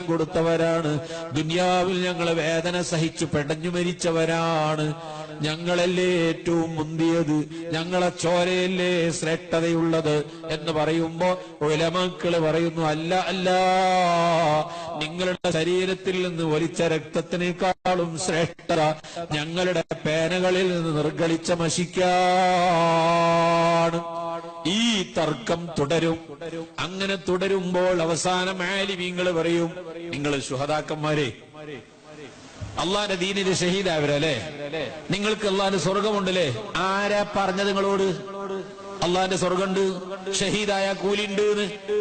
കൊടുത്തവരാണ്. ദുനിയാവിൽ ഞങ്ങൾ വേദന സഹിച്ചു പെടഞ്ഞു മരിച്ചവരാണ്. ഞങ്ങളല്ലേ ഏറ്റവും മുന്തിയത്, ഞങ്ങളെ ചോരയല്ലേ ശ്രേഷ്ഠതയുള്ളത് എന്ന് പറയുമ്പോ ഉലമാക്കള് പറയുന്നു, അല്ല അല്ല, നിങ്ങളുടെ ശരീരത്തിൽ നിന്ന് ഒലിച്ച രക്തത്തിനേക്കാളും ശ്രേഷ്ഠത ഞങ്ങളുടെ പേനകളിൽ നിന്ന് നിർഗളിച്ച മഷിക്കാണ്. ഈ തർക്കം തുടരും. അങ്ങനെ തുടരുമ്പോൾ അവസാനം ആലിമീങ്ങൾ പറയും, നിങ്ങൾ ശുഹദാക്കന്മാരെ, അള്ളാന്റെ ദീനിന് ഷഹീദായവരല്ലേ, നിങ്ങൾക്ക് അള്ളാന്റെ സ്വർഗമുണ്ടല്ലേ? ആരാ പറഞ്ഞത് നിങ്ങളോട് അള്ളാന്റെ സ്വർഗമുണ്ട്, ഷഹീദായ കൂലിണ്ട്,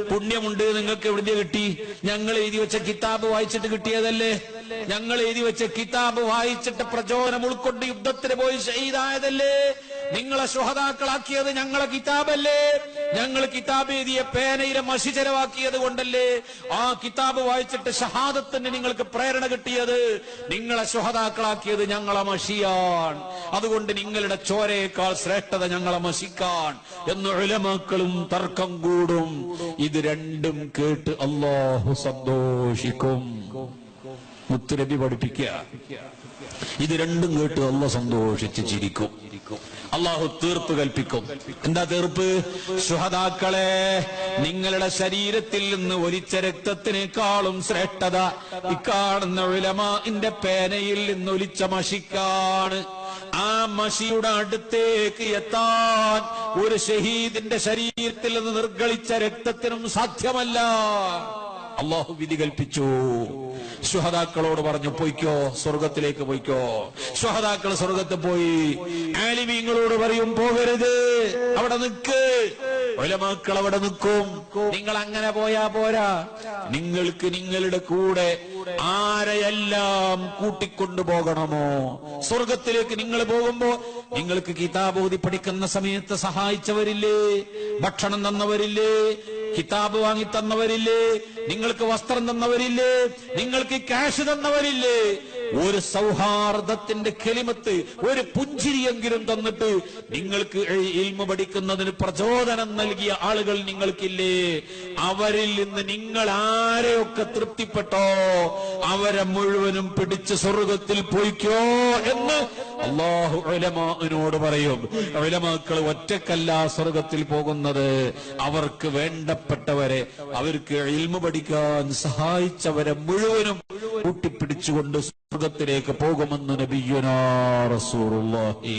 പുണ്യമുണ്ട്? നിങ്ങൾക്ക് എവിടുന്ന് കിട്ടി? ഞങ്ങൾ എഴുതി വെച്ച കിതാബ് വായിച്ചിട്ട് കിട്ടിയതല്ലേ? ഞങ്ങൾ എഴുതി വെച്ച കിതാബ് വായിച്ചിട്ട് പ്രചോദനം ഉൾക്കൊണ്ട് യുദ്ധത്തിന് പോയി ഷഹീദായതല്ലേ? നിങ്ങളെ ശുഹദാക്കളാക്കിയത് ഞങ്ങളെ കിതാബല്ലേ? ഞങ്ങൾ കിതാബ് എഴുതിയ പേനയിലെ മഷി ചെലവാക്കിയത് കൊണ്ടല്ലേ ആ കിതാബ് വായിച്ചിട്ട് ഷഹാദത്തിന് നിങ്ങൾക്ക് പ്രേരണ കിട്ടിയത്? നിങ്ങളെ ശുഹദാക്കളാക്കിയത് ഞങ്ങളെ മഷിയാണ്. അതുകൊണ്ട് നിങ്ങളുടെ ചോരയേക്കാൾ ശ്രേഷ്ഠത ഞങ്ങളെ മഷിക്കാൻ എന്ന് ഉലമാക്കളും തർക്കം കൂടും. ഇത് രണ്ടും കേട്ട് അല്ലാഹു സന്തോഷിക്കും. മുത്തുനബി പഠിപ്പിക്കുക, ഇത് രണ്ടും കേട്ട് അല്ലാഹു സന്തോഷിച്ച് ചിരിക്കും. അള്ളാഹു തീർപ്പ് കൽപ്പിക്കും. എന്താ തീർപ്പ്? ശുഹദാക്കളെ, നിങ്ങളുടെ ശരീരത്തിൽ നിന്ന് ഒലിച്ച രക്തത്തിനേക്കാളും ശ്രേഷ്ഠത ഇക്കാണുന്ന ഉലമാഇന്റെ പേനയിൽ നിന്ന് ഒലിച്ച മഷിക്കാണ്. ആ മഷിയുടെ അടുത്തേക്ക് എത്താൻ ഒരു ഷഹീദിന്റെ ശരീരത്തിൽ നിന്ന് നിർഗളിച്ച രക്തത്തിനും സാധ്യമല്ല. അള്ളാഹു വിധി കൽപ്പിച്ചു. ശുഹദാക്കളോട് പറഞ്ഞു, പോയിക്കോ, സ്വർഗത്തിലേക്ക് പോയിക്കോ. ശുഹദാക്കൾ സ്വർഗത്തിൽ പോയി. ആലിമീങ്ങളോട് പറയും, പോകരുത്, അവിടെ നിൽക്ക്. ഉലമാക്കൾ അവിടെ നിൽക്കും. നിങ്ങൾ അങ്ങനെ പോയാ പോരാ, നിങ്ങൾക്ക് നിങ്ങളുടെ കൂടെ ആരെയെല്ലാം കൂട്ടിക്കൊണ്ടുപോകണമോ? സ്വർഗത്തിലേക്ക് നിങ്ങൾ പോകുമ്പോ നിങ്ങൾക്ക് കിതാബ് ഓതി പഠിക്കുന്ന സമയത്ത് സഹായിച്ചവരില്ലേ? ഭക്ഷണം തന്നവരില്ലേ? കിതാബ് വാങ്ങി തന്നവരില്ലേ? നിങ്ങൾക്ക് വസ്ത്രം തന്നവരില്ലേ? നിങ്ങൾക്ക് ക്യാഷ് തന്നവരില്ലേ? ഒരു സൗഹാർദ്ദത്തിന്റെ കെലിമത്ത്, ഒരു പുഞ്ചിരിയെങ്കിലും തന്നിട്ട് നിങ്ങൾക്ക് ഇൽമു പഠിക്കുന്നതിന് പ്രചോദനം നൽകിയ ആളുകൾ നിങ്ങൾക്കില്ലേ? അവരിൽ നിന്ന് നിങ്ങൾ ആരെയൊക്കെ തൃപ്തിപ്പെട്ടോ അവരെ മുഴുവനും പിടിച്ച് സ്വർഗത്തിൽ പോയിക്കോ എന്ന് അല്ലാഹു ഉലമാഇനോട് പറയും. ഉലമാക്കൾ ഒറ്റക്കല്ല സ്വർഗത്തിൽ പോകുന്നത്, അവർക്ക് വേണ്ടപ്പെട്ടവരെ, അവർക്ക് ഇൽമു പഠിക്കാൻ സഹായിച്ചവരെ മുഴുവനും കൂട്ടിപ്പിടിച്ചുകൊണ്ട് സ്വർഗത്തിലേക്ക് പോകുമെന്ന് നബിയുനാ റസൂലുള്ളാഹി